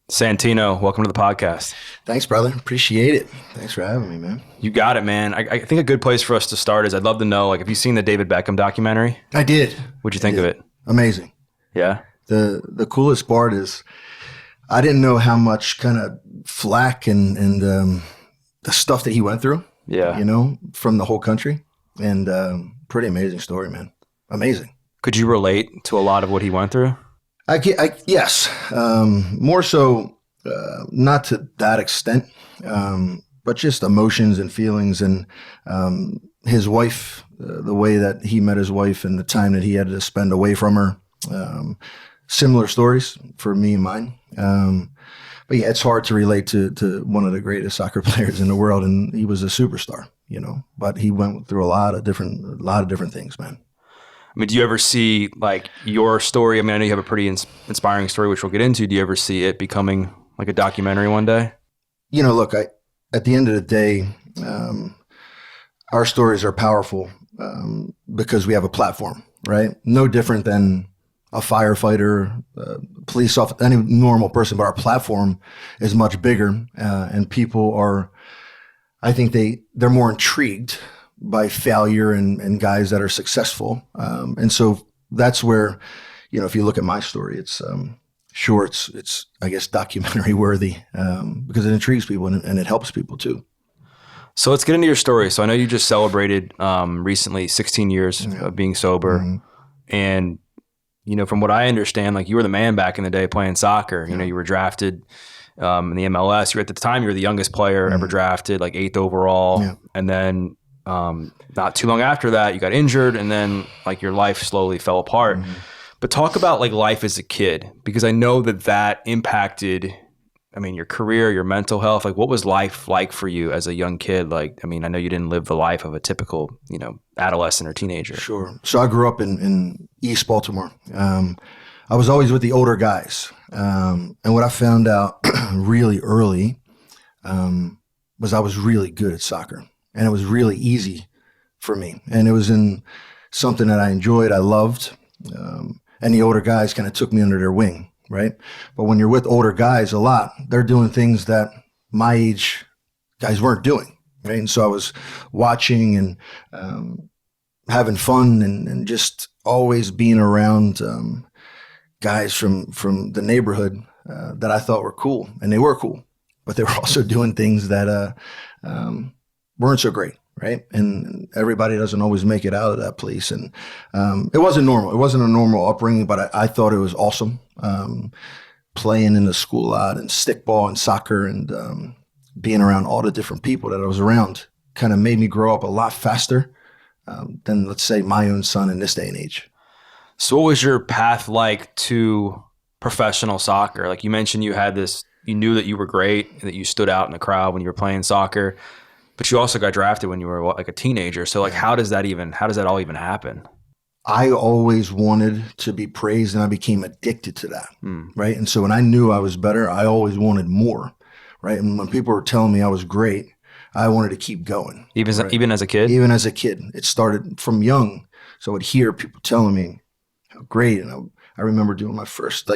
Santino, welcome to the podcast. Thanks, brother. Appreciate it. Thanks for having me, man. You got it, man. I think a good place for us to start is I'd love to know, like, have you seen the David Beckham documentary? I did. What'd you think of it? Amazing. Yeah? The coolest part is I didn't know how much kind of flack and the stuff that he went through. Yeah. From the whole country. And pretty amazing story, man. Amazing. Could you relate to a lot of what he went through? Yes. More so, not to that extent, but just emotions and feelings and his wife, the way that he met his wife and the time that he had to spend away from her. Similar stories for me and mine. But yeah, it's hard to relate to one of the greatest soccer players in the world, and he was a superstar, but he went through a lot of different things, man. I mean, do you ever see, like, your story? I mean, I know you have a pretty inspiring story, which we'll get into. Do you ever see it becoming like a documentary one day? Look, at the end of the day, our stories are powerful because we have a platform, right? No different than a firefighter, police officer, any normal person, but our platform is much bigger, and people are, I think they're more intrigued by failure and guys that are successful. And so that's where, if you look at my story, it's I guess documentary worthy, because it intrigues people and it helps people too. So let's get into your story. So I know you just celebrated recently 16 years of being sober. Mm-hmm. And, from what I understand, like, you were the man back in the day playing soccer. Yeah. You were drafted in the MLS. At the time, you were the youngest player ever drafted, like 8th overall. Yeah. And then not too long after that, you got injured, and then, like, your life slowly fell apart. Mm-hmm. But talk about, like, life as a kid, because I know that impacted, your career, your mental health. Like, what was life like for you as a young kid? Like, I know you didn't live the life of a typical, adolescent or teenager. Sure. So I grew up in East Baltimore. I was always with the older guys. And what I found out really early was I was really good at soccer. And it was really easy for me. And it was in something that I enjoyed, I loved. And the older guys kind of took me under their wing, right? But when you're with older guys a lot, they're doing things that my age guys weren't doing, right? And so I was watching and having fun and just always being around guys from the neighborhood that I thought were cool. And they were cool, but they were also doing things that weren't so great, right? And everybody doesn't always make it out of that place. And it wasn't normal. It wasn't a normal upbringing, but I thought it was awesome. Playing in the school a lot and stickball and soccer and being around all the different people that I was around kind of made me grow up a lot faster than, let's say, my own son in this day and age. So what was your path like to professional soccer? Like, you mentioned you knew that you were great, that you stood out in the crowd when you were playing soccer. But you also got drafted when you were like a teenager. So, like, how does that all even happen? I always wanted to be praised, and I became addicted to that, right? And so when I knew I was better, I always wanted more, right? And when people were telling me I was great, I wanted to keep going. Even as a kid? Even as a kid. It started from young. So I would hear people telling me how great. And I remember doing my first,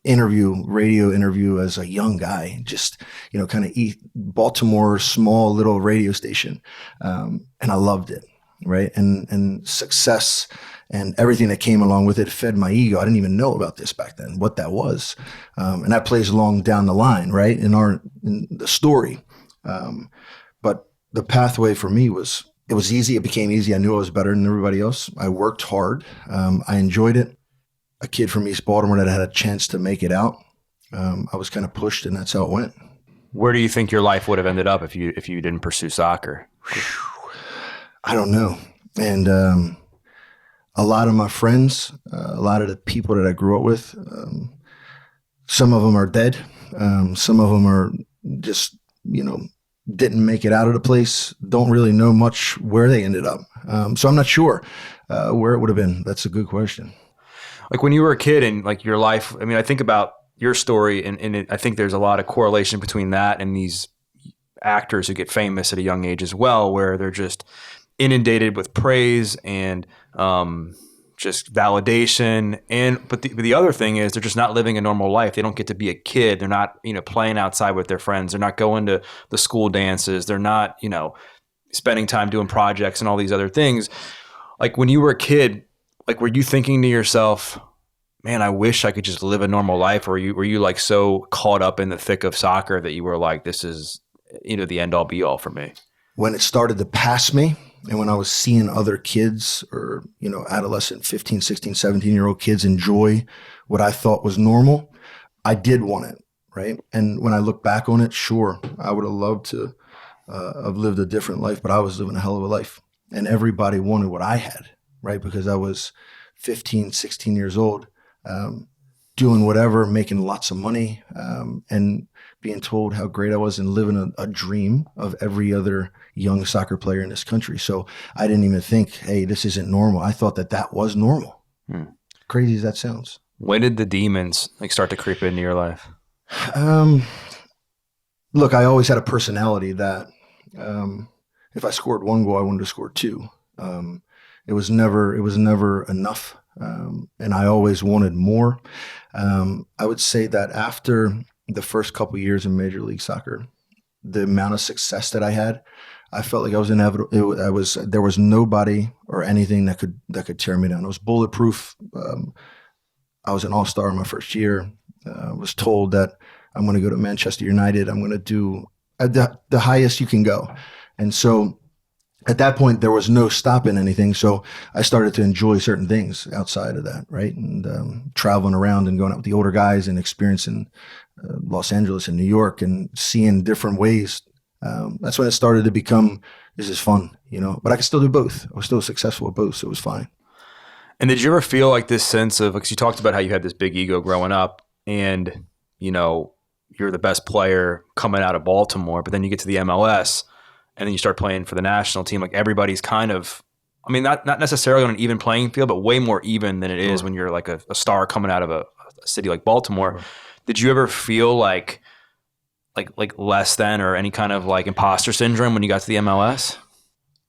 radio interview as a young guy, just, kind of Baltimore, small little radio station. And I loved it, right? And success and everything that came along with it fed my ego. I didn't even know about this back then, what that was. And that plays along down the line, right? In the story. But the pathway for me it was easy. It became easy. I knew I was better than everybody else. I worked hard. I enjoyed it. A kid from East Baltimore that had a chance to make it out. I was kind of pushed, and that's how it went. Where do you think your life would have ended up if you didn't pursue soccer? I don't know. And a lot of my friends, a lot of the people that I grew up with, some of them are dead. Some of them are just, didn't make it out of the place. Don't really know much where they ended up. So I'm not sure where it would have been. That's a good question. Like, when you were a kid and, like, your life, I think about your story and I think there's a lot of correlation between that and these actors who get famous at a young age as well, where they're just inundated with praise and just validation. But the other thing is they're just not living a normal life. They don't get to be a kid. They're not, playing outside with their friends. They're not going to the school dances. They're not, spending time doing projects and all these other things. Like when you were a kid, like, were you thinking to yourself, man, I wish I could just live a normal life? Or were you like so caught up in the thick of soccer that you were like, this is, the end all be all for me? When it started to pass me, and when I was seeing other kids or, adolescent 15, 16, 17-year-old kids enjoy what I thought was normal, I did want it, right? And when I look back on it, sure, I would have loved to have lived a different life, but I was living a hell of a life. And everybody wanted what I had, right? Because I was 15, 16 years old, doing whatever, making lots of money, and being told how great I was and living a dream of every other young soccer player in this country. So I didn't even think, hey, this isn't normal. I thought that was normal. Crazy as that sounds. When did the demons start to creep into your life? Look, I always had a personality that if I scored one goal, I wanted to score two. It was never enough. And I always wanted more. I would say that after the first couple of years in Major League Soccer, the amount of success that I had, I felt like I was inevitable. There was nobody or anything that could tear me down. It was bulletproof. I was an all-star in my first year. I was told that I'm going to go to Manchester United. I'm going to do the highest you can go. And so at that point, there was no stopping anything. So I started to enjoy certain things outside of that, right? And traveling around and going out with the older guys and experiencing Los Angeles and New York and seeing different ways. That's when it started to become, this is fun, but I could still do both. I was still successful at both, so it was fine. And did you ever feel like this sense of, because you talked about how you had this big ego growing up and, you're the best player coming out of Baltimore, but then you get to the MLS and then you start playing for the national team. Like everybody's kind of, not necessarily on an even playing field, but way more even than it is when you're like a star coming out of a city like Baltimore. Did you ever feel like less than or any kind of like imposter syndrome when you got to the MLS?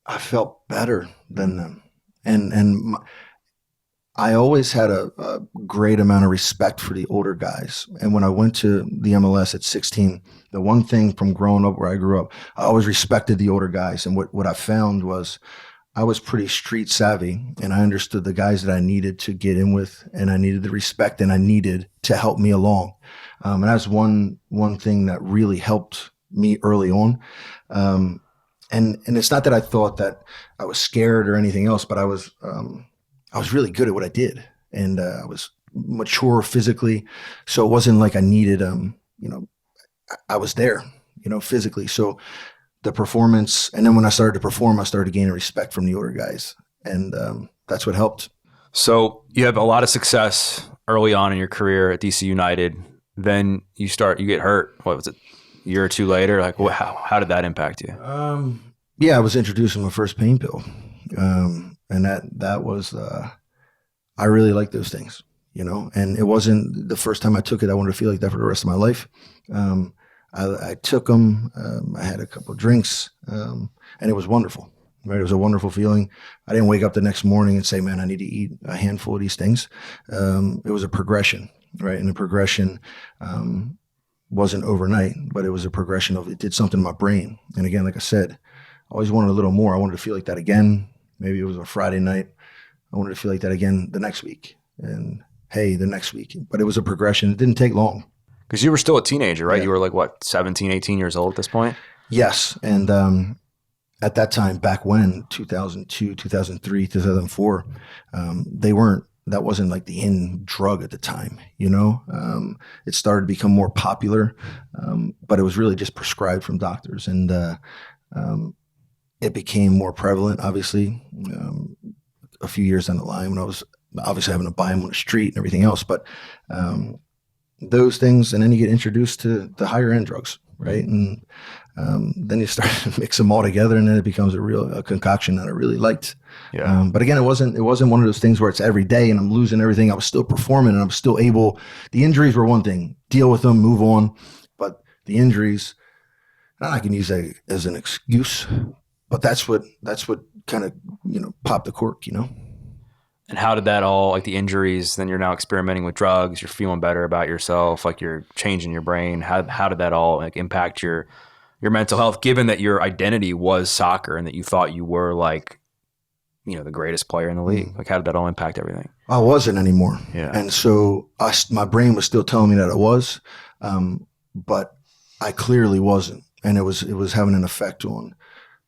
I felt better than them. And I always had a great amount of respect for the older guys. And when I went to the MLS at 16, the one thing from growing up where I grew up, I always respected the older guys. And what I found was I was pretty street savvy and I understood the guys that I needed to get in with, and I needed the respect and I needed to help me along. And that's one thing that really helped me early on. And it's not that I thought that I was scared or anything else, but I was really good at what I did, and I was mature physically. So it wasn't like I needed, I was there, physically. So the performance, and then when I started to perform, I started gaining respect from the older guys, and that's what helped. So you have a lot of success early on in your career at DC United. Then you get hurt. What was it? A year or two later? Like, how did that impact you? I was introduced to my first pain pill. And that was, I really like those things, and it wasn't the first time I took it. I wanted to feel like that for the rest of my life. I took them, I had a couple of drinks, and it was wonderful, right? It was a wonderful feeling. I didn't wake up the next morning and say, man, I need to eat a handful of these things. It was a progression, right? And the progression, wasn't overnight, but it was a progression of, it did something to my brain. And again, like I said, I always wanted a little more. I wanted to feel like that again. Maybe it was a Friday night. I wanted to feel like that again the next week, and the next week. But it was a progression. It didn't take long. Because you were still a teenager, right? Yeah. You were like, what, 17, 18 years old at this point? Yes. And at that time, back when, 2002, 2003, 2004, that wasn't like the in drug at the time, It started to become more popular, but it was really just prescribed from doctors. And it became more prevalent, obviously, a few years down the line when I was obviously having to buy them on the street and everything else. But those things, and then you get introduced to the higher end drugs, right? And then you start to mix them all together, and then it becomes a concoction that I really liked. Yeah. But again, it wasn't one of those things where it's every day and I'm losing everything. I was still performing, and I'm still able. The injuries were one thing, deal with them, move on. But the injuries, and I can use that as an excuse. But that's what kind of, popped the cork, And And how did that all, like the injuries, then you're now experimenting with drugs, you're feeling better about yourself, like you're changing your brain. How did that all like impact your mental health, given that your identity was soccer and that you thought you were like, the greatest player in the league? Like how did that all impact everything? I wasn't anymore. Yeah. And so my brain was still telling me that I was, but I clearly wasn't. And it was having an effect on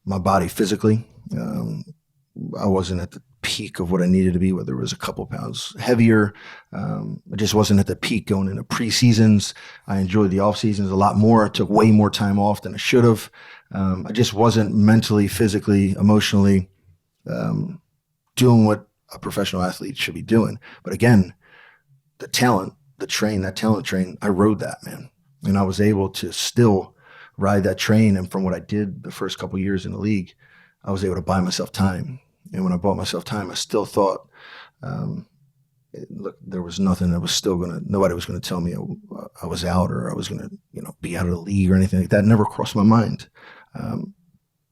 my body physically. I wasn't at the peak of what I needed to be, whether it was a couple pounds heavier. I just wasn't at the peak going into preseasons. I enjoyed the off seasons a lot more. I took way more time off than I should have. I just wasn't mentally, physically, emotionally doing what a professional athlete should be doing. But again, that talent train, I rode that, man. And I was able to still ride that train. And from what I did the first couple of years in the league, I was able to buy myself time. And when I bought myself time, I still thought, look, there was nothing that was nobody was going to tell me I was out or I was going to, be out of the league or anything like that. It never crossed my mind.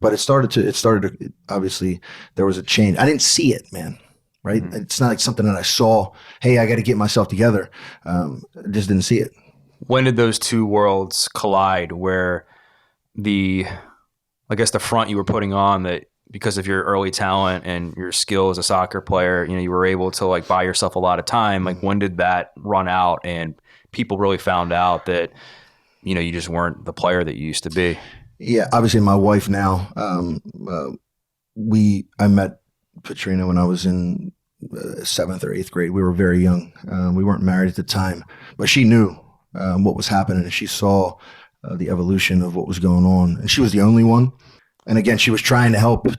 But it started to, obviously there was a change. I didn't see it, man. Right. Mm-hmm. It's not like something that I saw, hey, I got to get myself together. I just didn't see it. When did those two worlds collide where the front you were putting on that because of your early talent and your skill as a soccer player, you were able to like buy yourself a lot of time. Like when did that run out and people really found out that, you just weren't the player that you used to be? Yeah. Obviously my wife now, I met Katrina when I was in 7th or 8th grade. We were very young. We weren't married at the time, but she knew what was happening and she saw the evolution of what was going on. And she was the only one. And again, she was trying to help me,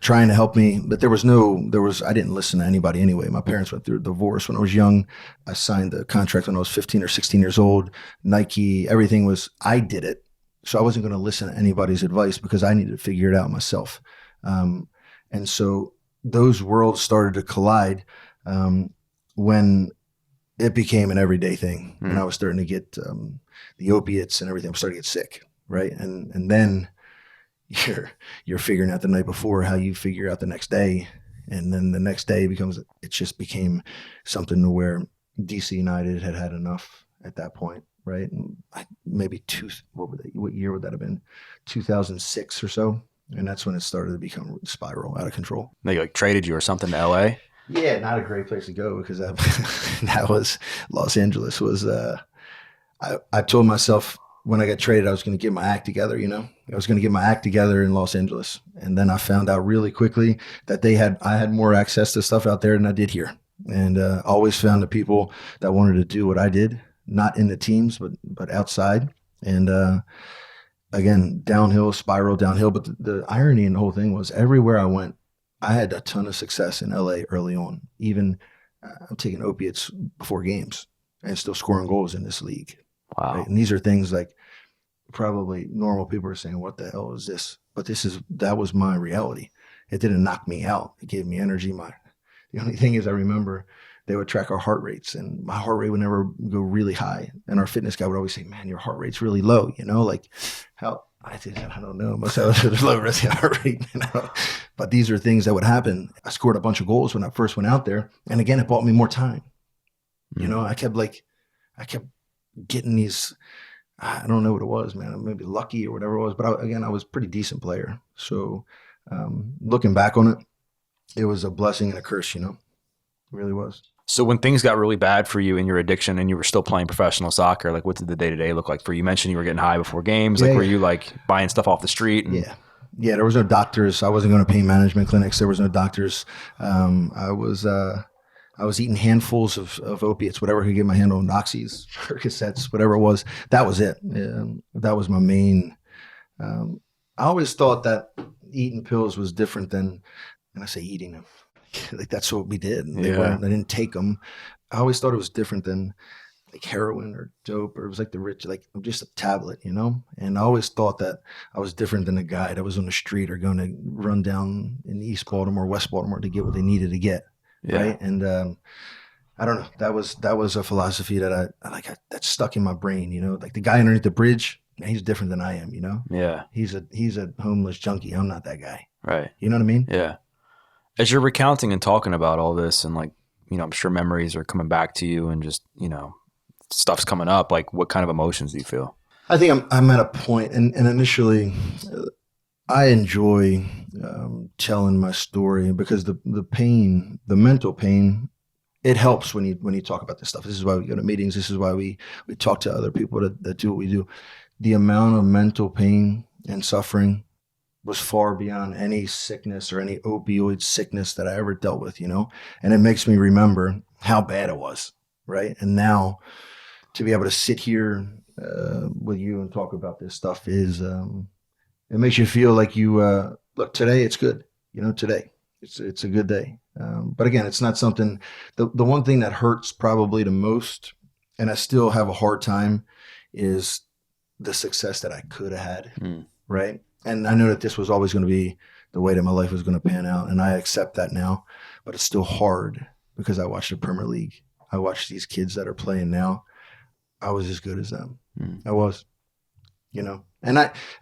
but I didn't listen to anybody anyway. My parents went through a divorce when I was young. I signed the contract when I was 15 or 16 years old. Nike, I did it. So I wasn't going to listen to anybody's advice because I needed to figure it out myself. And so those worlds started to collide when it became an everyday thing. And I was starting to get the opiates and everything. I was starting to get sick, right? And then you're figuring out the night before how you figure out the next day. And then the next day it just became something to where DC United had enough at that point, right? And what year would that have been? 2006 or so. And that's when it started to become spiral out of control. They like traded you or something to LA? Yeah, not a great place to go because that was Los Angeles I told myself when I got traded, I was going to get my act together, I was going to get my act together in Los Angeles. And then I found out really quickly that I had more access to stuff out there than I did here. And always found the people that wanted to do what I did, not in the teams, but outside. And again, spiral downhill. But the irony in the whole thing was everywhere I went, I had a ton of success in LA early on. Even I'm taking opiates before games and still scoring goals in this league. Wow. Right? And these are things like probably normal people are saying, what the hell is this? But that was my reality. It didn't knock me out. It gave me energy. The only thing is I remember they would track our heart rates and my heart rate would never go really high. And our fitness guy would always say, man, your heart rate's really low. Like how I don't know. Must have a low risk heart rate. But these are things that would happen. I scored a bunch of goals when I first went out there. And again, it bought me more time. I kept getting these, I don't know what it was, man. Maybe lucky or whatever it was. But I was a pretty decent player. So looking back on it, it was a blessing and a curse, It really was. So when things got really bad for you in your addiction and you were still playing professional soccer, like what did the day-to-day look like for you? You mentioned you were getting high before games. Were you like buying stuff off the street? Yeah, there was no doctors. I wasn't going to pain management clinics. There was no doctors. I was eating handfuls of opiates, whatever I could get my hand on, Noxys, Percocets, whatever it was. That was it. That was my main. I always thought that eating pills was different than, and I say eating them, like that's what we did. I didn't take them. I always thought it was different than like heroin or dope, or it was like the rich, like just a tablet, And I always thought that I was different than a guy that was on the street or going to run down in East Baltimore, West Baltimore to get what they needed to get. Yeah. Right. And I don't know. That was a philosophy that that stuck in my brain, like the guy underneath the bridge, he's different than I am, Yeah. He's a homeless junkie. I'm not that guy. Right. You know what I mean? Yeah. As you're recounting and talking about all this and like I'm sure memories are coming back to you and just, stuff's coming up. Like, what kind of emotions do you feel? I think I'm at a point, and initially, I enjoy telling my story because the pain, the mental pain, it helps when you talk about this stuff. This is why we go to meetings. This is why we talk to other people that do what we do. The amount of mental pain and suffering was far beyond any sickness or any opioid sickness that I ever dealt with, and it makes me remember how bad it was, right? And now to be able to sit here with you and talk about this stuff is it makes you feel like you look, today it's good, today it's a good day. But again, it's not something. The one thing that hurts probably the most, and I still have a hard time, is the success that I could have had, right? And I know that this was always going to be the way that my life was going to pan out, and I accept that now. But it's still hard because I watched the Premier League. I watched these kids that are playing now. I was as good as them. I was, and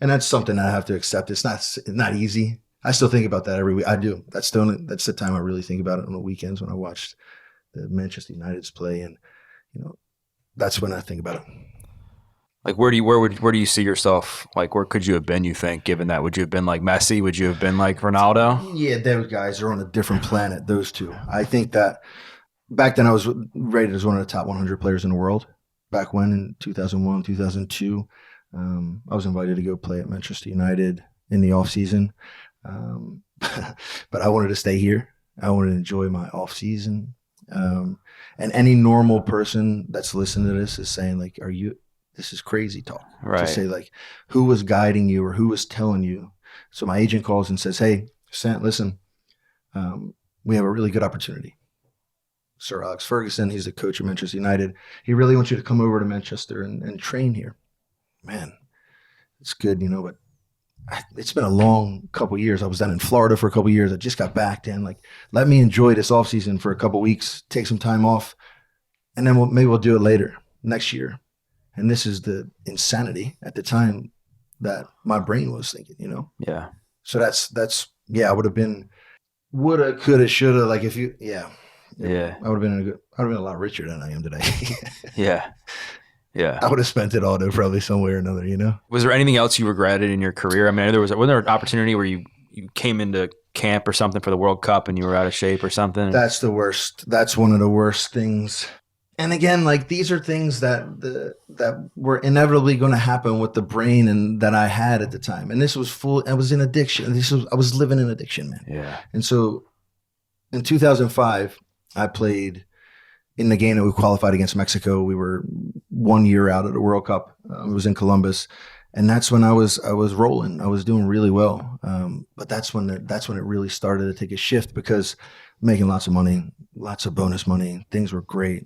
that's something I have to accept. It's not easy. I still think about that every week. I do. That's the time I really think about it on the weekends when I watched the Manchester United's play, and that's when I think about it. Like, where do you see yourself? Like, where could you have been, you think, given that? Would you have been like Messi? Would you have been like Ronaldo? Yeah, those guys are on a different planet, those two. I think that back then I was rated as one of the top 100 players in the world. Back when, in 2001, 2002, I was invited to go play at Manchester United in the off season. But I wanted to stay here. I wanted to enjoy my off season. And any normal person that's listening to this is saying, like, this is crazy talk. Right. To say, like, who was guiding you or who was telling you? So my agent calls and says, hey, Sant, listen, we have a really good opportunity. Sir Alex Ferguson, he's the coach of Manchester United. He really wants you to come over to Manchester and train here. Man, it's good, but it's been a long couple of years. I was down in Florida for a couple of years. I just got back then. Like, let me enjoy this offseason for a couple of weeks, take some time off, and then maybe we'll do it later, next year. And this is the insanity at the time that my brain was thinking, Yeah. So that's I would have been, woulda, coulda, shoulda. Like I would have been a lot richer than I am today. Yeah. Yeah. I would have spent it all though, probably somewhere or another, Was there anything else you regretted in your career? I mean, wasn't there an opportunity where you came into camp or something for the World Cup and you were out of shape or something? That's the worst. That's one of the worst things. And again, like, these are things that were inevitably going to happen with the brain and that I had at the time. And this was I was in addiction. I was living in addiction, man. Yeah. And so in 2005, I played in the game that we qualified against Mexico. We were 1 year out of the World Cup. It was in Columbus. And that's when I was rolling. I was doing really well. But that's when it really started to take a shift, because making lots of money, lots of bonus money, things were great.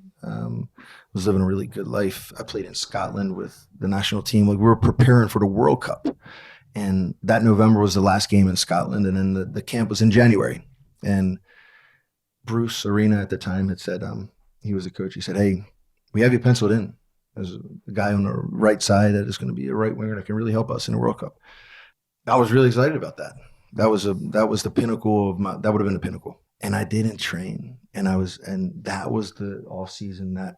Was living a really good life. I played in Scotland with the national team. Like, we were preparing for the World Cup, and that November was the last game in Scotland, and then the camp was in January. And Bruce Arena at the time had said, he was the coach. He said, "Hey, we have you penciled in as a guy on the right side that is going to be a right winger that can really help us in the World Cup." I was really excited about that. That was the pinnacle of that would have been the pinnacle. And I didn't train, and that was the off season that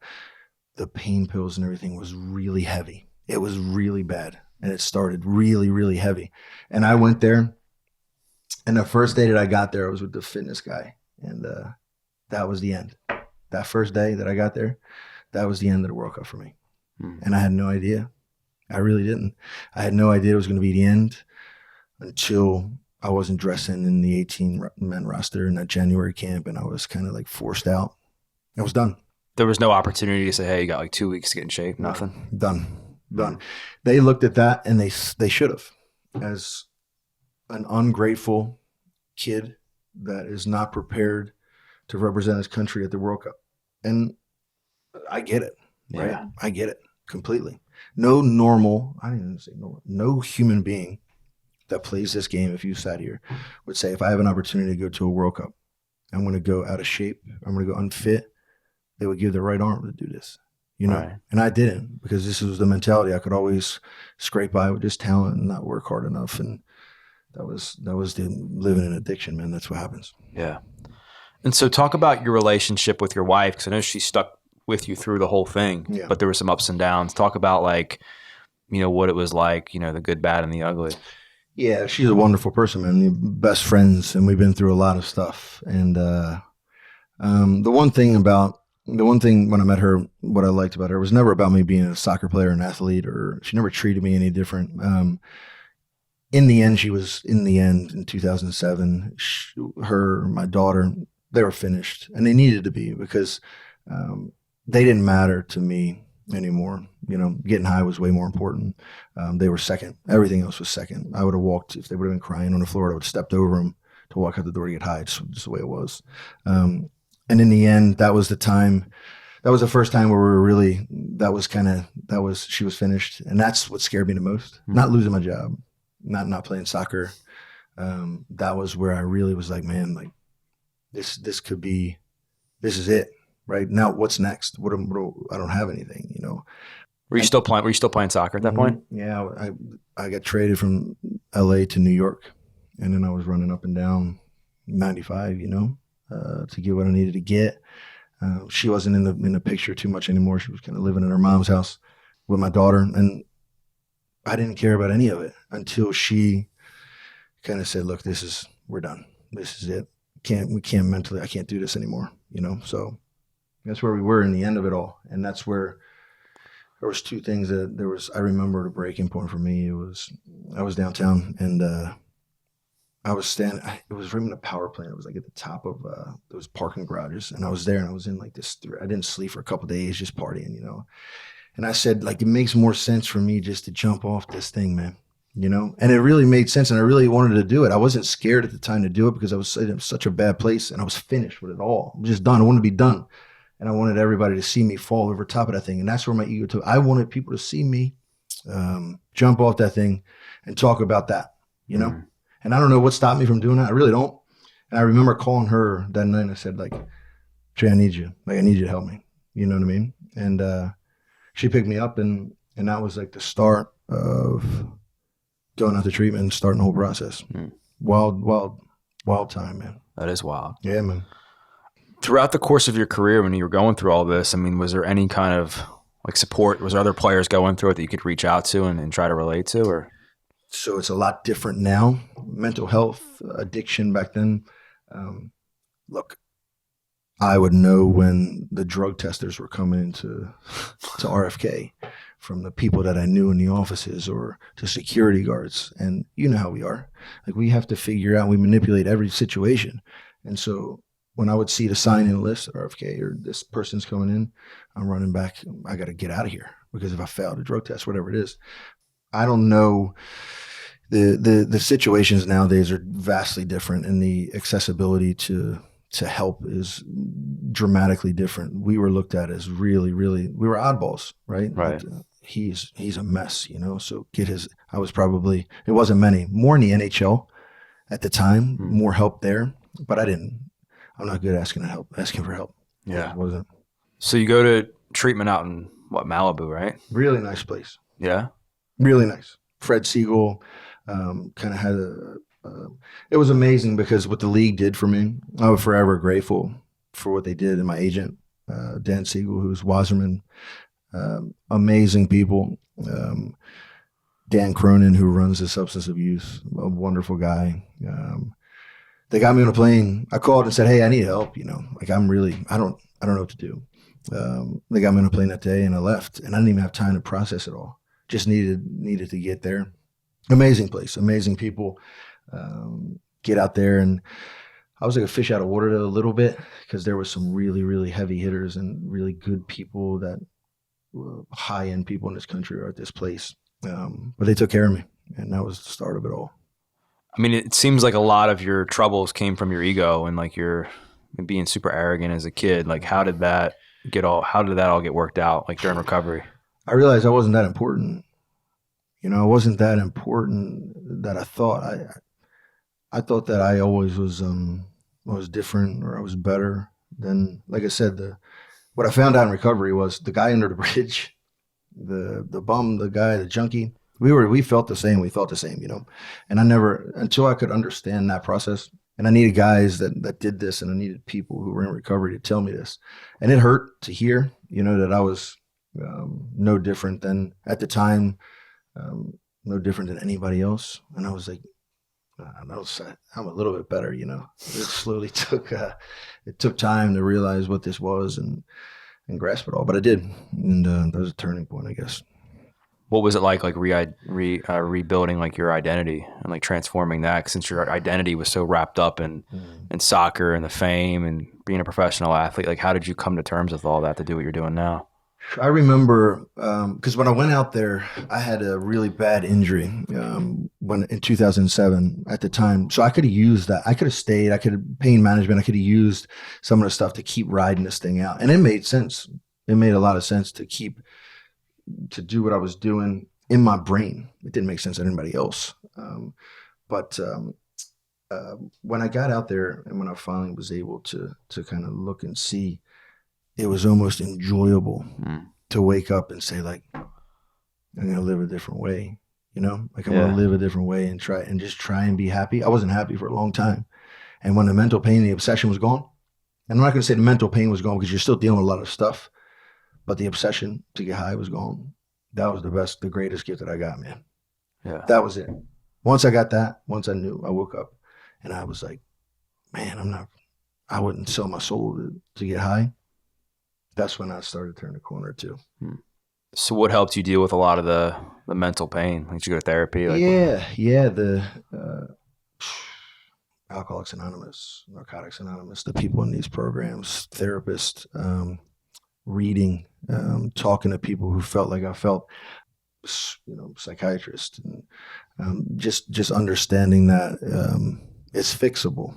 the pain pills and everything was really heavy. It was really bad, and it started really, really heavy. And I went there, and the first day that I got there, I was with the fitness guy, and that was the end. That first day that I got there, that was the end of the World Cup for me. And I had no idea. I really didn't. I had no idea it was going to be the end until I wasn't dressing in the 18-man roster in that January camp, and I was kind of like forced out. I was done. There was no opportunity to say, "Hey, you got like 2 weeks to get in shape." Nothing. Done. They looked at that, and they should have, as an ungrateful kid that is not prepared to represent his country at the World Cup. And I get it, right? Yeah. I get it completely. No normal, I didn't even say normal, no human being that plays this game, if you sat here, would say, if I have an opportunity to go to a World Cup, I'm going to go out of shape, I'm going to go unfit, they would give their right arm to do this, Right. And I didn't, because this was the mentality. I could always scrape by with just talent and not work hard enough. And that was the living in addiction, man. That's what happens. Yeah. And so talk about your relationship with your wife, because I know she stuck with you through the whole thing, Yeah. but there were some ups and downs. Talk about like, what it was like, the good, bad, and the ugly. Yeah, she's a wonderful person, man. We're best friends, and we've been through a lot of stuff. And the one thing when I met her, what I liked about her was never about me being a soccer player, an athlete, or she never treated me any different. In the end, in 2007, my daughter, they were finished, and they needed to be, because they didn't matter to me anymore. Getting high was way more important. They were second. Everything else was second. I would have walked, if they would have been crying on the floor, I would have stepped over them to walk out the door to get high, just the way it was. And in the end, that was the time. That was the first time where we were really, she was finished. And that's what scared me the most. Mm-hmm. Not losing my job, not playing soccer. That was where I really was like, man, like this is it. Right now, what's next? I don't have anything, Were you still playing soccer at that point? Yeah, I got traded from LA to New York, and then I was running up and down 95, to get what I needed to get. She wasn't in the picture too much anymore. She was kind of living in her mom's house with my daughter, and I didn't care about any of it until she kind of said, "Look, we're done. This is it. I can't do this anymore." So that's where we were in the end of it all, and that's where there was two things I remember the breaking point for me. I was downtown, and I was standing. It was right in a power plant. It was like at the top of those parking garages, and I was there, and I was in like this. I didn't sleep for a couple of days, just partying, And I said, like, it makes more sense for me just to jump off this thing, man. And it really made sense, and I really wanted to do it. I wasn't scared at the time to do it because I was in such a bad place, and I was finished with it all. I'm just done. I wanted to be done. And I wanted everybody to see me fall over top of that thing. And that's where my ego took. I wanted people to see me jump off that thing and talk about that, Mm-hmm. And I don't know what stopped me from doing that. I really don't. And I remember calling her that night, and I said, like, Trey, I need you. Like, I need you to help me. You know what I mean? And she picked me up, and that was like the start of going out to treatment and starting the whole process. Mm. Wild time, man. That is wild. Yeah, man. Throughout the course of your career, when you were going through all this, I mean, was there any kind of like support? Was there other players going through it that you could reach out to and try to relate to? Or so it's a lot different now. Mental health, addiction back then. Look, I would know when the drug testers were coming into RFK from the people that I knew in the offices or to security guards. And you know how we are. Like, we have to figure out, we manipulate every situation. And so when I would see the sign-in list at RFK or this person's coming in, I'm running back. I got to get out of here because if I failed a drug test, whatever it is, I don't know. The situations nowadays are vastly different, and the accessibility to help is dramatically different. We were looked at as really, really, we were oddballs, right? Right. Like, he's a mess, so I was probably, it wasn't many, more in the NHL at the time, more help there, but I'm not good asking for help. Yeah. It wasn't. So you go to treatment out in Malibu, right? Really nice place. Yeah. Really nice. Fred Siegel kind of had it was amazing because what the league did for me, I was forever grateful for what they did. And my agent, Dan Siegel, who's Wasserman, amazing people. Dan Cronin, who runs the substance abuse, a wonderful guy. They got me on a plane. I called and said, "Hey, I need help. Like, I don't know what to do." They got me on a plane that day, and I left, and I didn't even have time to process it all. Just needed to get there. Amazing place, amazing people. Get out there, and I was like a fish out of water a little bit because there was some really, really heavy hitters and really good people that high end people in this country are at this place. But they took care of me, and that was the start of it all. I mean, it seems like a lot of your troubles came from your ego and like your being super arrogant as a kid. Like, how did that all get worked out, like during recovery? I realized I wasn't that important. I wasn't that important that I thought. I thought that I always was different, or I was better than, like I said, what I found out in recovery was the guy under the bridge, the bum, the guy, the junkie, We felt the same. We felt the same, and I never, until I could understand that process, and I needed guys that did this, and I needed people who were in recovery to tell me this. And it hurt to hear, that I was no different than, at the time, no different than anybody else. And I was like, I'm a little bit better, It slowly it took time to realize what this was and grasp it all, but I did. And that was a turning point, I guess. What was it like rebuilding like your identity and like transforming that? 'Cause since your identity was so wrapped up in soccer and the fame and being a professional athlete, like how did you come to terms with all that to do what you're doing now? I remember because when I went out there, I had a really bad injury when in 2007 at the time. So I could have used that. I could have stayed. I could have pain management. I could have used some of the stuff to keep riding this thing out, and it made sense. It made a lot of sense to do what I was doing in my brain. It didn't make sense to anybody else. But when I got out there and when I finally was able to kind of look and see, it was almost enjoyable to wake up and say, like, I'm going to live a different way, like I'm going to live a different way and try and be happy. I wasn't happy for a long time. And when the mental pain, the obsession was gone, and I'm not going to say the mental pain was gone because you're still dealing with a lot of stuff, but the obsession to get high was gone. That was the greatest gift that I got, man. Yeah. That was it. Once I got that, once I knew, I woke up and I was like, man, I wouldn't sell my soul to get high. That's when I started to turn the corner too. So what helped you deal with a lot of the mental pain? Like, did you go to therapy? The Alcoholics Anonymous, Narcotics Anonymous, the people in these programs, therapists, reading, talking to people who felt like I felt, psychiatrists, and just understanding that it's fixable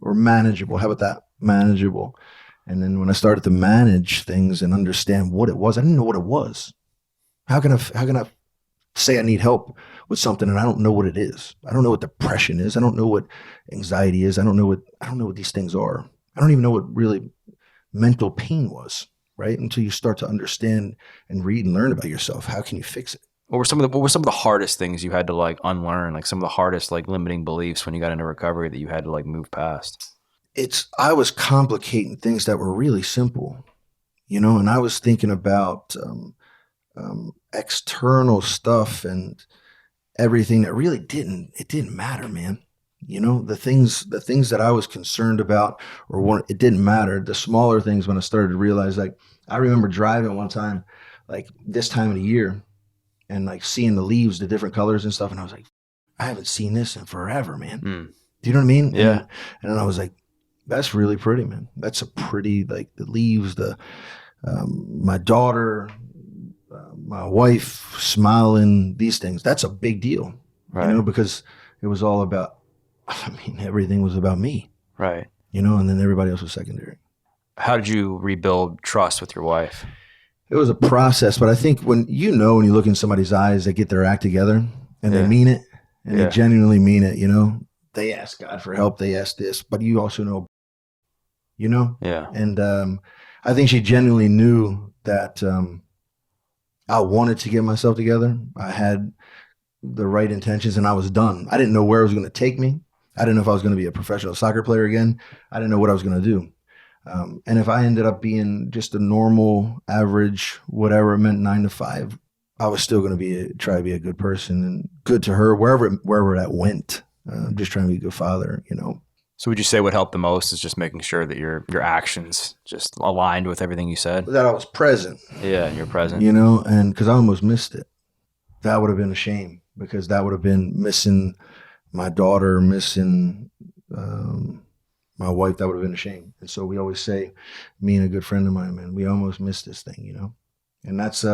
or manageable. How about that? Manageable. And then when I started to manage things and understand what it was, I didn't know what it was. How can I say I need help with something and I don't know what it is? I don't know what depression is. I don't know what anxiety is. I don't know what these things are. I don't even know what really mental pain was, right? Until you start to understand and read and learn about yourself. How can you fix it? What were some of the hardest things you had to like unlearn? Like some of the hardest like limiting beliefs when you got into recovery that you had to like move past? I was complicating things that were really simple, and I was thinking about external stuff and everything that really didn't matter, man. The things that I was concerned about it didn't matter. The smaller things, when I started to realize, like, I remember driving one time, like this time of the year, and like seeing the leaves, the different colors and stuff. And I was like, I haven't seen this in forever, man. Do you know what I mean? Yeah. And then I was like, that's really pretty, man. That's a pretty, like, the leaves, my daughter, my wife smiling, these things. That's a big deal, right? Because it was all about, everything was about me, right? And then everybody else was secondary. How did you rebuild trust with your wife? It was a process, but I think when you look in somebody's eyes, they get their act together and they mean it, and they genuinely mean it, They ask God for help, they ask this, but you also know. Yeah. And I think she genuinely knew that I wanted to get myself together. I had the right intentions and I was done. I didn't know where it was going to take me. I didn't know if I was going to be a professional soccer player again. I didn't know what I was going to do. And if I ended up being just a normal, average, whatever it meant, 9 to 5, I was still going to try to be a good person and good to her wherever that went. Just trying to be a good father, So would you say what helped the most is just making sure that your actions just aligned with everything you said? That I was present. Yeah, you're present. And because I almost missed it. That would have been a shame, because that would have been missing my daughter, missing my wife. That would have been a shame. And so we always say, me and a good friend of mine, man, we almost missed this thing, And that's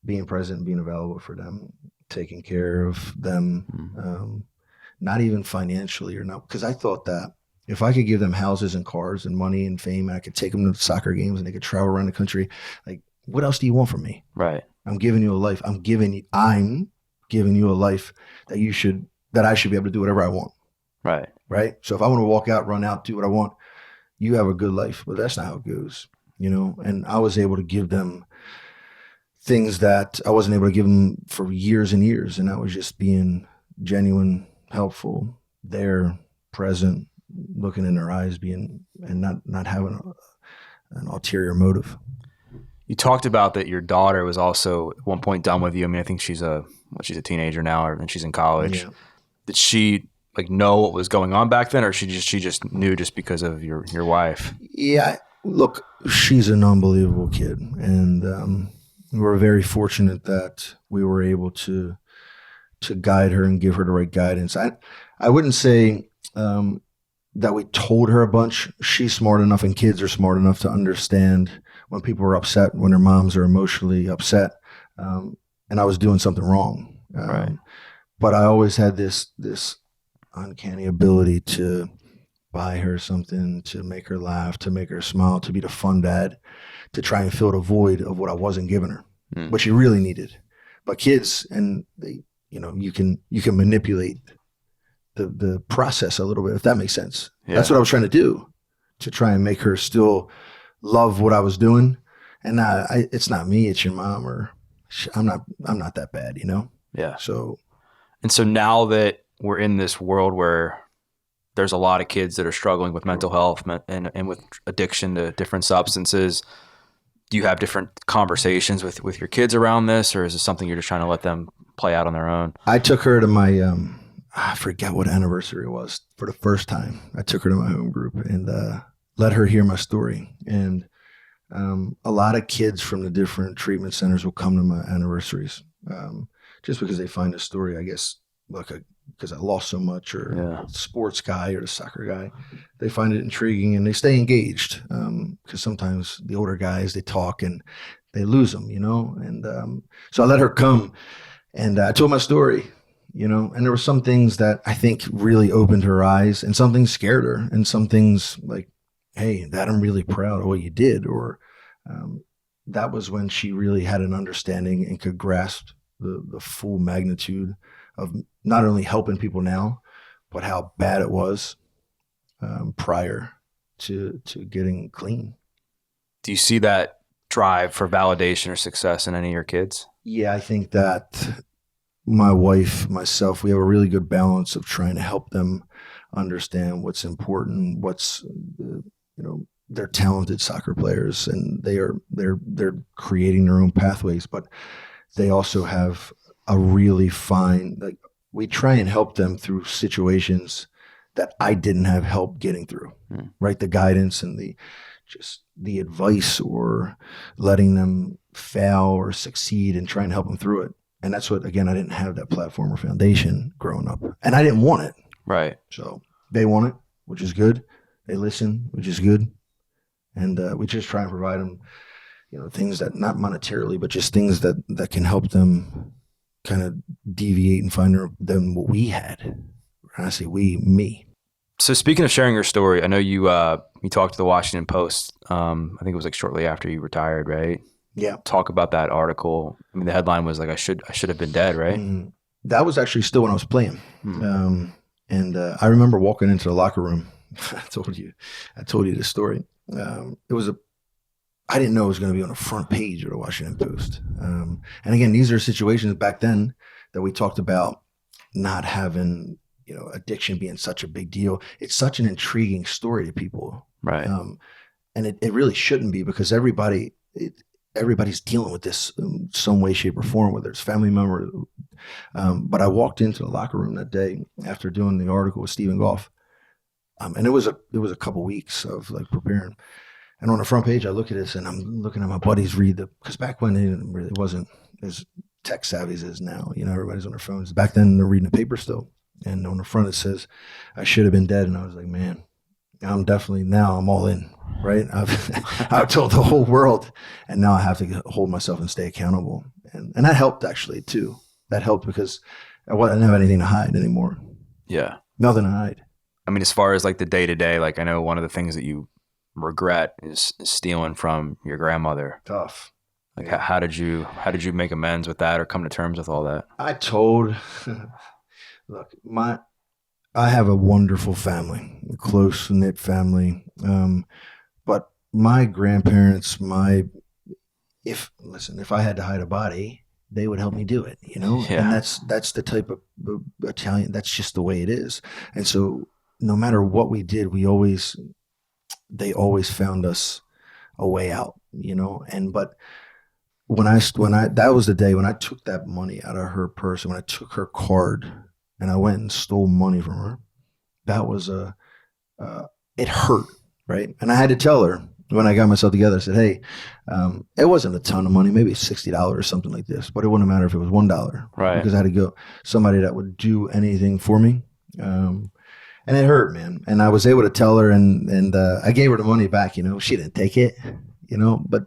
being present, being available for them, taking care of them. Not even financially or not, because I thought that if I could give them houses and cars and money and fame, and I could take them to soccer games and they could travel around the country, like, what else do you want from me? Right. I'm giving you a life. I'm giving you a life that I should be able to do whatever I want. Right. Right. So if I want to walk out, run out, do what I want, you have a good life. But that's not how it goes, And I was able to give them things that I wasn't able to give them for years and years. And that was just being genuine, helpful, there, present, looking in their eyes, and not having an ulterior motive. You talked about that your daughter was also at one point done with you. I mean, I think she's a teenager now, and she's in college. Yeah. Did she like know what was going on back then, or she just knew just because of your wife? Yeah, look, she's an unbelievable kid, and we're very fortunate that we were able to guide her and give her the right guidance. I wouldn't say that we told her a bunch. She's smart enough, and kids are smart enough to understand when people are upset, when their moms are emotionally upset, and I was doing something wrong. Right. But I always had this uncanny ability to buy her something, to make her laugh, to make her smile, to be the fun dad, to try and fill the void of what I wasn't giving her, what she really needed. But kids, and they, you can manipulate the process a little bit, if that makes sense. Yeah. That's what I was trying to do, to try and make her still love what I was doing. And it's not me, it's your mom, or I'm not that bad, Yeah. So now that we're in this world where there's a lot of kids that are struggling with mental health and with addiction to different substances, do you have different conversations with your kids around this, or is it something you're just trying to let them play out on their own? I took her to my, I forget what anniversary it was, for the first time. I took her to my home group and let her hear my story. And a lot of kids from the different treatment centers will come to my anniversaries just because they find a story, I guess, because I lost so much, or sports guy or the soccer guy. They find it intriguing and they stay engaged, because sometimes the older guys, they talk and they lose them, and so I let her come and I told my story, and there were some things that I think really opened her eyes, and some things scared her, and some things like, hey, Dad, I'm really proud of what you did, or that was when she really had an understanding and could grasp the full magnitude of not only helping people now, but how bad it was prior to getting clean. Do you see that drive for validation or success in any of your kids? Yeah, I think that my wife, myself, we have a really good balance of trying to help them understand what's important, they're talented soccer players, and they're creating their own pathways, but they also have a really fine, we try and help them through situations that I didn't have help getting through, right? The guidance and the advice, or letting them fail or succeed and try and help them through it. And that's what, again, I didn't have that platform or foundation growing up, and I didn't want it. Right. So they want it, which is good. They listen, which is good. And we just try and provide them, things that, not monetarily, but just things that can help them kind of deviate and find them what we had. And I say we, me. So speaking of sharing your story, I know you talked to the Washington Post. I think it was like shortly after you retired, right? Yeah. Talk about that article. I mean, the headline was like, I should have been dead, right? Mm-hmm. That was actually still when I was playing. And I remember walking into the locker room. I told you the story. I didn't know it was going to be on the front page of the Washington Post. And again, these are situations back then that we talked about not having, addiction being such a big deal. It's such an intriguing story to people. Right. And it really shouldn't be, because everybody's dealing with this in some way, shape, or form, whether it's family member. But I walked into the locker room that day after doing the article with Stephen Goff. And it was a couple weeks of preparing. And on the front page, I look at this and I'm looking at my buddies because back when it wasn't as tech savvy as it is now. Everybody's on their phones. Back then, they're reading the paper still. And on the front, it says, I should have been dead. And I was like, man, I'm all in, right? I've told the whole world, and now I have to hold myself and stay accountable. And that helped, actually, too. That helped because I didn't have anything to hide anymore. Yeah. Nothing to hide. I mean, as far as the day-to-day, I know one of the things that you regret is stealing from your grandmother. Tough. How did you make amends with that, or come to terms with all that? Look, I have a wonderful family, a close-knit family. But my grandparents, if I had to hide a body, they would help me do it, you know? Yeah. And that's the type of Italian, that's just the way it is. And so no matter what we did, they always found us a way out, you know? But that was the day when I took that money out of her purse, when I took her card and I went and stole money from her, that was it hurt, right? And I had to tell her when I got myself together. I said, "Hey, it wasn't a ton of money, maybe $60 or something like this, but it wouldn't matter if it was $1, right? Because I had to go somebody that would do anything for me." And it hurt, man. And I was able to tell her, and I gave her the money back. You know, she didn't take it, you know, but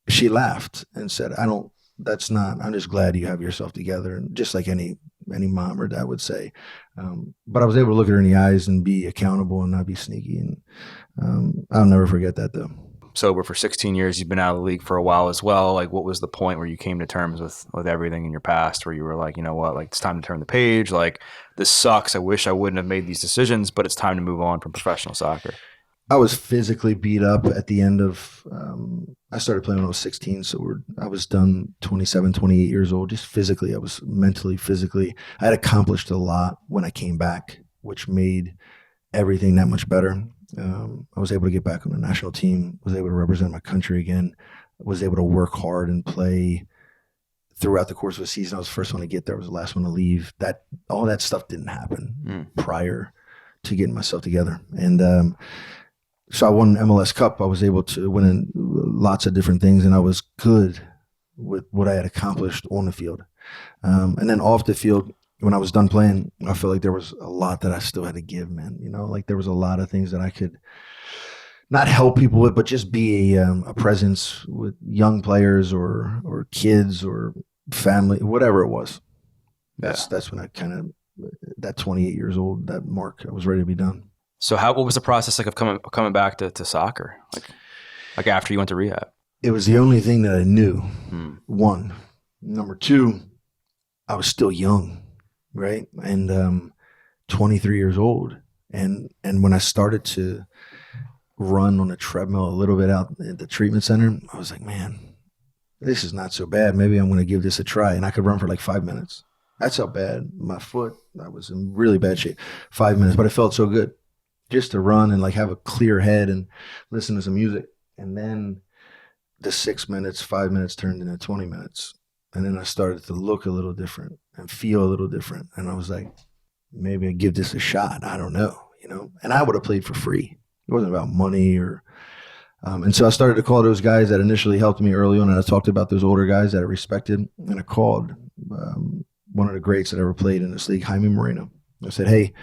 she laughed and said, "I don't. That's not. I'm just glad you have yourself together." And just like any mom or dad would say. But I was able to look at her in the eyes and be accountable and not be sneaky. And I'll never forget that, though. Sober for 16 years, you've been out of the league for a while as well. Like, what was the point where you came to terms with everything in your past, where you were like, you know what, like, it's time to turn the page. Like, this sucks. I wish I wouldn't have made these decisions, but it's time to move on from professional soccer. I was physically beat up at the end of, I started playing when I was 16. So I was done 27, 28 years old, just physically. I was mentally, physically. I had accomplished a lot when I came back, which made everything that much better. I was able to get back on the national team, was able to represent my country again, was able to work hard and play throughout the course of a season. I was the first one to get there. I was the last one to leave. All that stuff didn't happen prior to getting myself together. And, so I won an MLS Cup. I was able to win in lots of different things, and I was good with what I had accomplished on the field. And then off the field, when I was done playing, I felt like there was a lot that I still had to give, man. You know, like there was a lot of things that I could not help people with, but just be a presence with young players or kids or family, whatever it was. That's when I kind of, that 28 years old, that mark, I was ready to be done. So what was the process like of coming back to soccer? Like after you went to rehab? It was the only thing that I knew. One. Number two, I was still young, right? And 23 years old. And when I started to run on a treadmill a little bit out at the treatment center, I was like, man, this is not so bad. Maybe I'm going to give this a try. And I could run for like 5 minutes. That's how bad my foot, I was in really bad shape. 5 minutes, but it felt so good. Just to run and like have a clear head and listen to some music. And then the 6 minutes, 5 minutes turned into 20 minutes. And then I started to look a little different and feel a little different. And I was like, maybe I give this a shot. I don't know, you know? And I would have played for free. It wasn't about money and so I started to call those guys that initially helped me early on. And I talked about those older guys that I respected. And I called one of the greats that ever played in this league, Jaime Moreno. I said, hey,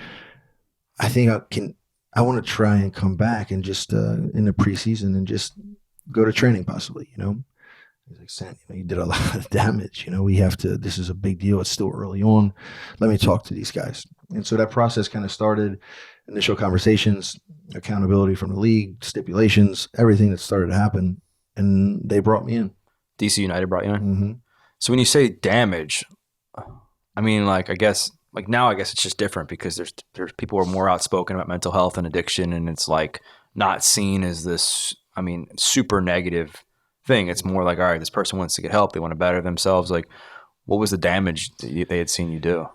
I think I want to try and come back and just in the preseason and just go to training possibly, you know. He's like, Sam, you did a lot of damage. You know, this is a big deal. It's still early on. Let me talk to these guys. And so that process kind of started, initial conversations, accountability from the league, stipulations, everything that started to happen. And they brought me in. DC United brought you in? Mm-hmm. So when you say damage, I mean, like, I guess it's just different because there's people who are more outspoken about mental health and addiction, and it's like not seen as this, I mean, super negative thing. It's more like, all right, this person wants to get help. They want to better themselves. Like, what was the damage that they had seen you do?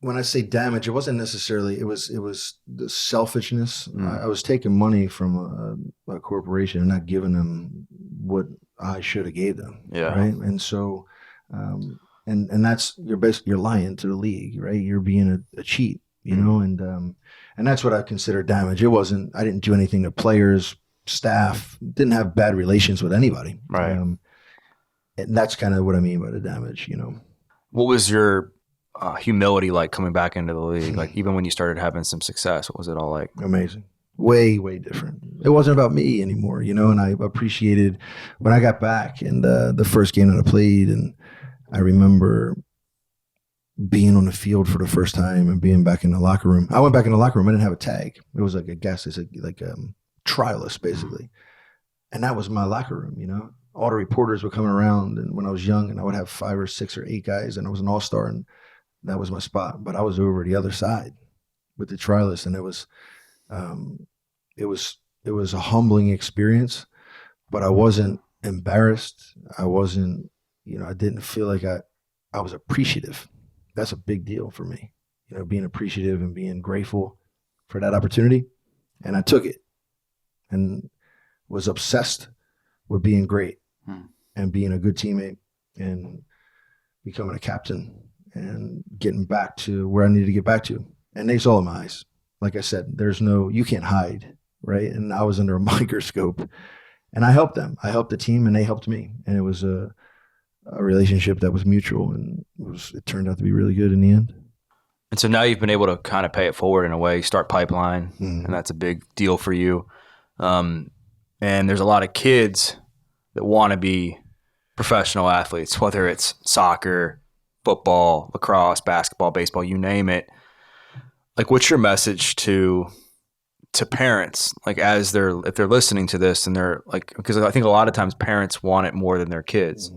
When I say damage, it wasn't necessarily, it was the selfishness. I was taking money from a corporation and not giving them what I should have gave them. Yeah. Right. And so, and that's, you're lying to the league, right? You're being a cheat, you know, and that's what I consider damage. I didn't do anything to players, staff, didn't have bad relations with anybody. Right. And that's kind of what I mean by the damage, you know. What was your humility like coming back into the league? Like, even when you started having some success, what was it all like? Amazing. Way, way different. It wasn't about me anymore, you know, and I appreciated when I got back and the first game that I played, and I remember being on the field for the first time and being back in the locker room. I went back in the locker room. I didn't have a tag. It was like a guest. It's like a trialist, basically. And that was my locker room, you know. All the reporters were coming around, and when I was young, and I would have 5 or 6 or 8 guys, and I was an all-star, and that was my spot. But I was over the other side with the trialist, and it was a humbling experience. But I wasn't embarrassed. I wasn't, I didn't feel like I was appreciative. That's a big deal for me, being appreciative and being grateful for that opportunity. And I took it and was obsessed with being great and being a good teammate and becoming a captain and getting back to where I needed to get back to. And they saw in my eyes. Like I said, you can't hide, right? And I was under a microscope and I helped them. I helped the team and they helped me. And it was a relationship that was mutual and it turned out to be really good in the end. And so now you've been able to kind of pay it forward in a way, start Pipeline, and that's a big deal for you. And there's a lot of kids that want to be professional athletes, whether it's soccer, football, lacrosse, basketball, baseball, you name it. Like, what's your message to parents, like if they're listening to this and they're like, because I think a lot of times parents want it more than their kids.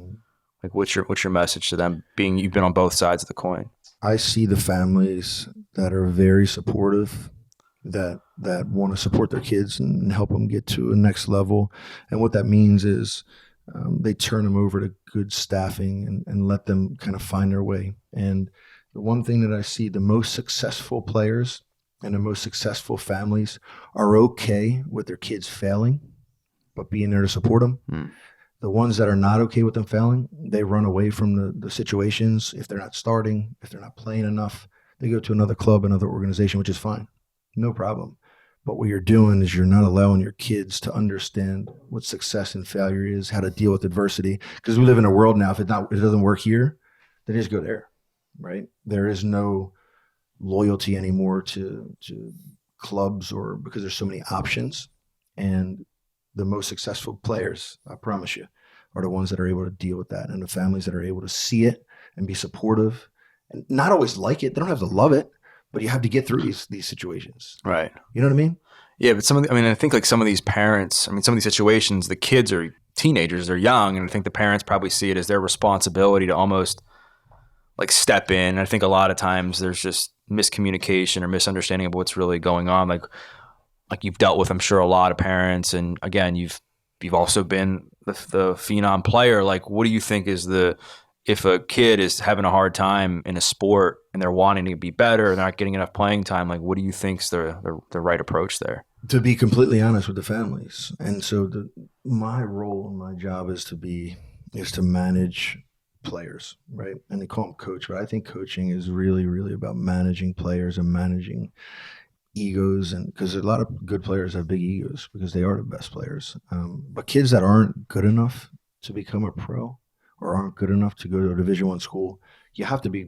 Like, what's your message to them, being you've been on both sides of the coin? I see the families that are very supportive, that want to support their kids and help them get to a next level. And what that means is they turn them over to good staffing and let them kind of find their way. And the one thing that I see, the most successful players and the most successful families are okay with their kids failing, but being there to support them. The ones that are not okay with them failing, they run away from the situations. If they're not starting, if they're not playing enough, they go to another club, another organization, which is fine. No problem. But what you're doing is you're not allowing your kids to understand what success and failure is, how to deal with adversity. Because we live in a world now, if it doesn't work here, they just go there, right? There is no loyalty anymore to clubs or because there's so many options. And the most successful players, I promise you, are the ones that are able to deal with that, and the families that are able to see it and be supportive and not always like it. They don't have to love it, but you have to get through these situations. Right. You know what I mean? Yeah, but I think like some of these parents, some of these situations, the kids are teenagers, they're young, and I think the parents probably see it as their responsibility to almost like step in. And I think a lot of times there's just miscommunication or misunderstanding of what's really going on. Like you've dealt with, I'm sure, a lot of parents, and again, you've also been the phenom player. Like, what do you think is if a kid is having a hard time in a sport and they're wanting to be better and they're not getting enough playing time, like, what do you think's the right approach there? To be completely honest with the families. And so my role and my job is to manage players, right? And they call them coach, but I think coaching is really, really about managing players and managing egos, and because a lot of good players have big egos because they are the best players. But kids that aren't good enough to become a pro or aren't good enough to go to a Division I school, you have to be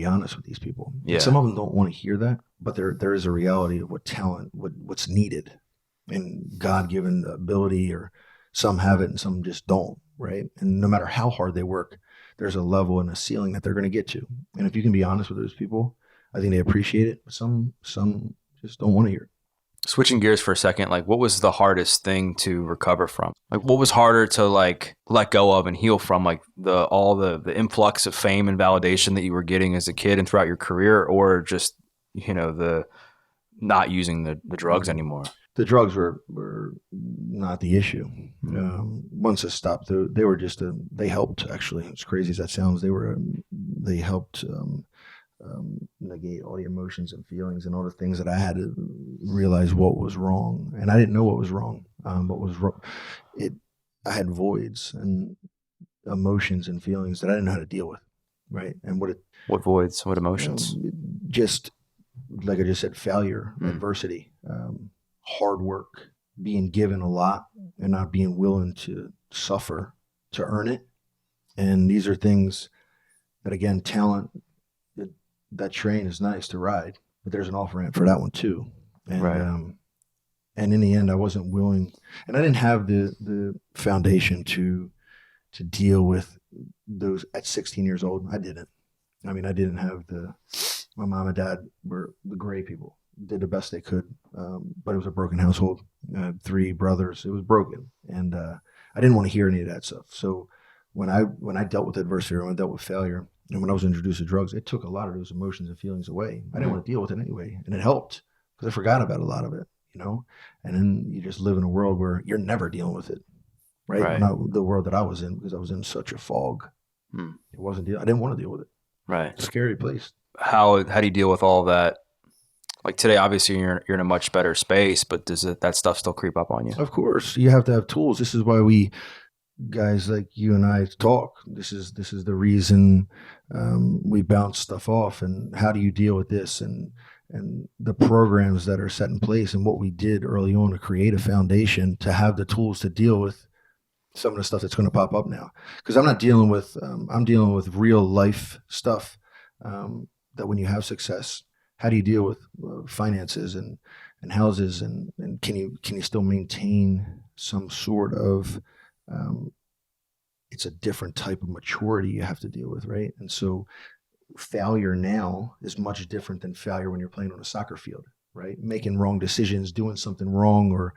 honest with these people. Yeah. And some of them don't want to hear that, but there is a reality of what talent, what's needed, and God-given ability, or some have it and some just don't, right? And no matter how hard they work, there's a level and a ceiling that they're going to get to. And if you can be honest with those people, I think they appreciate it. But some just don't want to hear it. Switching gears for a second, like, what was the hardest thing to recover from? Like, what was harder to like let go of and heal from? Like all the influx of fame and validation that you were getting as a kid and throughout your career, or just, the not using the drugs anymore? The drugs were not the issue. Once it stopped, they were just they helped, actually. As crazy as that sounds, they helped negate all the emotions and feelings and all the things that I had to realize what was wrong. And I didn't know what was wrong. What was wrong, I had voids and emotions and feelings that I didn't know how to deal with, right? And what voids, what emotions? Just like I just said, failure, adversity, hard work, being given a lot and not being willing to suffer to earn it. And these are things that, again, talent, that train is nice to ride, but there's an off ramp for that one too. And, right. And in the end, I wasn't willing, and I didn't have the foundation to deal with those at 16 years old. I didn't. I mean, I didn't have my mom and dad were the great people, did the best they could. But it was a broken household. I had 3 brothers. It was broken. And I didn't want to hear any of that stuff. So when I dealt with adversity, or when I dealt with failure, and when I was introduced to drugs, it took a lot of those emotions and feelings away. I didn't want to deal with it anyway. And it helped because I forgot about a lot of it, And then you just live in a world where you're never dealing with it. right? Right. Not the world that I was in, because I was in such a fog. It wasn't. I didn't want to deal with it. Right. It's a scary place. How do you deal with all that? Like today, obviously you're in a much better space, but does that stuff still creep up on you? Of course, you have to have tools. This is why we guys like you and I talk. This is the reason we bounce stuff off. And how do you deal with this? And the programs that are set in place, and what we did early on to create a foundation to have the tools to deal with some of the stuff that's going to pop up now. Because I'm not dealing with I'm dealing with real life stuff. That when you have success, how do you deal with finances and houses, and can you still maintain some sort of it's a different type of maturity you have to deal with, right? And so failure now is much different than failure when you're playing on a soccer field, right? Making wrong decisions, doing something wrong, or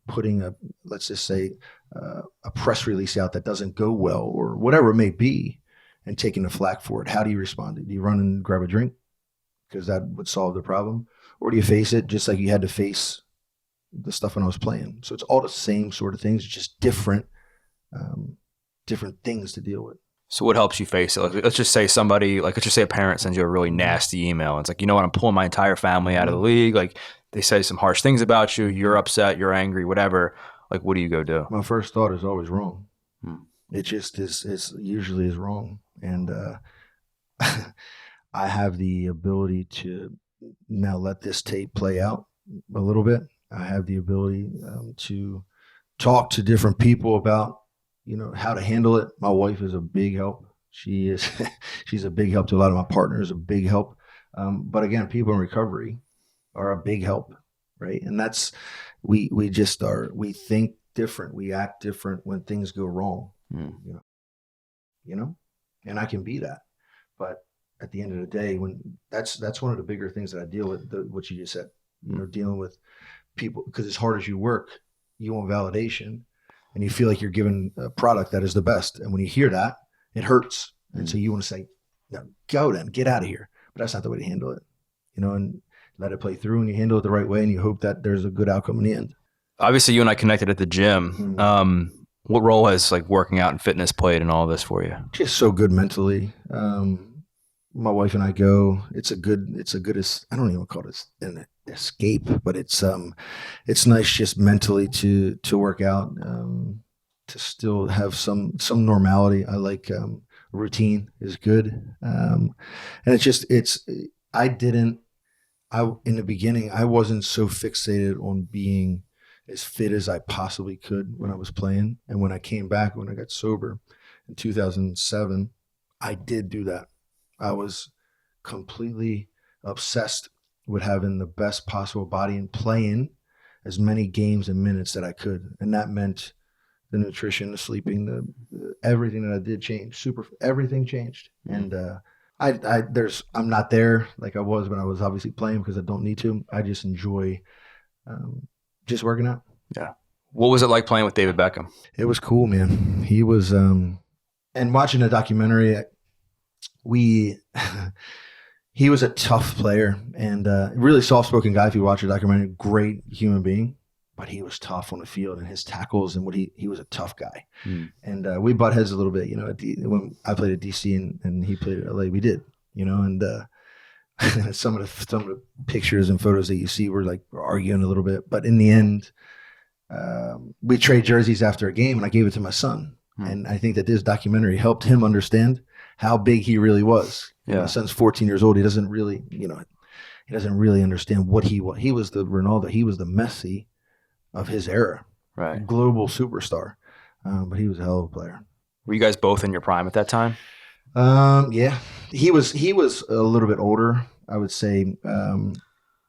putting let's just say, a press release out that doesn't go well, or whatever it may be, and taking the flack for it. How do you respond? Do you run and grab a drink because that would solve the problem? Or do you face it just like you had to face the stuff when I was playing? So it's all the same sort of things, just different things to deal with. So what helps you face it? Like, let's just say a parent sends you a really nasty email. And it's like, you know what, I'm pulling my entire family out of the league. Like, they say some harsh things about you. You're upset. You're angry. Whatever. Like, what do you go do? My first thought is always wrong. It just is. It's usually is wrong, and I have the ability to now let this tape play out a little bit. I have the ability to talk to different people about, how to handle it. My wife is a big help. She's a big help to a lot of my partners, a big help. But again, people in recovery are a big help, right? And that's, we just are, we think different. We act different when things go wrong, and I can be that. But at the end of the day, when that's one of the bigger things that I deal with, what you just said, dealing with people, because as hard as you work, you want validation, and you feel like you're given a product that is the best. And when you hear that, it hurts. And so you want to say, no, go then, get out of here. But that's not the way to handle it, and let it play through, and you handle it the right way, and you hope that there's a good outcome in the end. Obviously, you and I connected at the gym. What role has like working out and fitness played in all this for you? Just so good mentally. My wife and I go. It's a good. I don't even call it an escape, but it's nice just mentally to work out, to still have some normality. I like routine is good, and in the beginning I wasn't so fixated on being as fit as I possibly could when I was playing. And when I came back, when I got sober in 2007, I did do that. I was completely obsessed with having the best possible body and playing as many games and minutes that I could. And that meant the nutrition, the sleeping, everything that I did changed. Everything changed. And I'm not there like I was when I was obviously playing, because I don't need to. I just enjoy just working out. Yeah. What was it like playing with David Beckham? It was cool, man. He was, and watching the documentary, he was a tough player, and really soft-spoken guy. If you watch the documentary, great human being, but he was tough on the field, and his tackles, and he was a tough guy. And we butt heads a little bit, when I played at DC and he played at LA, we did, and some of the pictures and photos that you see were like arguing a little bit, but in the end, we trade jerseys after a game, and I gave it to my son. And I think that this documentary helped him understand how big he really was. Yeah. My son's 14 years old. He doesn't really, he doesn't really understand what he was. He was the Ronaldo. He was the Messi of his era. Right. Global superstar. But he was a hell of a player. Were you guys both in your prime at that time? Yeah. He was a little bit older, I would say.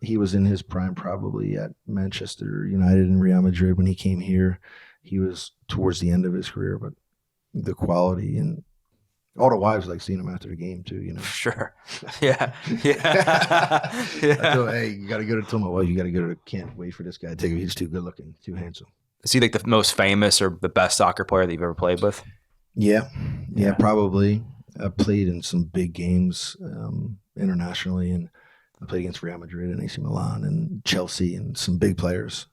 He was in his prime probably at Manchester United and Real Madrid when he came here. He was towards the end of his career, but the quality, and all the wives like seeing him after the game too, Sure. Yeah. I told, hey, you got to go to tell my wife, you got to go to, can't wait for this guy to take him. He's too good looking, too handsome. Is he like the most famous or the best soccer player that you've ever played with? Yeah, probably. I played in some big games internationally, and I played against Real Madrid and AC Milan and Chelsea and some big players.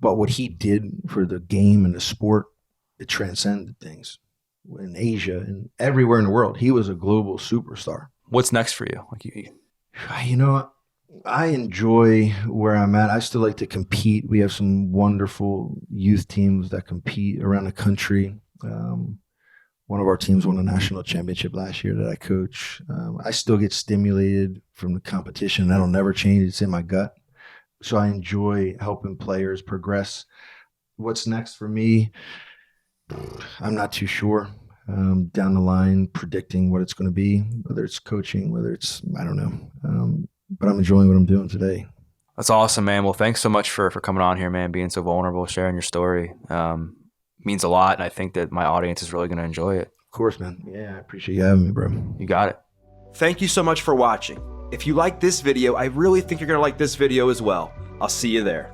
But what he did for the game and the sport, it transcended things. In Asia and everywhere in the world, he was a global superstar. What's next for you? You know, I enjoy where I'm at. I still like to compete. We have some wonderful youth teams that compete around the country. One of our teams won a national championship last year that I coach. I still get stimulated from the competition. That'll never change. It's in my gut. So I enjoy helping players progress. What's next for me? I'm not too sure. Down the line, predicting what it's going to be, whether it's coaching, whether it's, I don't know. But I'm enjoying what I'm doing today. That's awesome, man. Well, thanks so much for coming on here, man, being so vulnerable, sharing your story. Means a lot, and I think that my audience is really going to enjoy it. Of course, man. Yeah, I appreciate you having me, bro. You got it. Thank you so much for watching. If you like this video, I really think you're going to like this video as well. I'll see you there.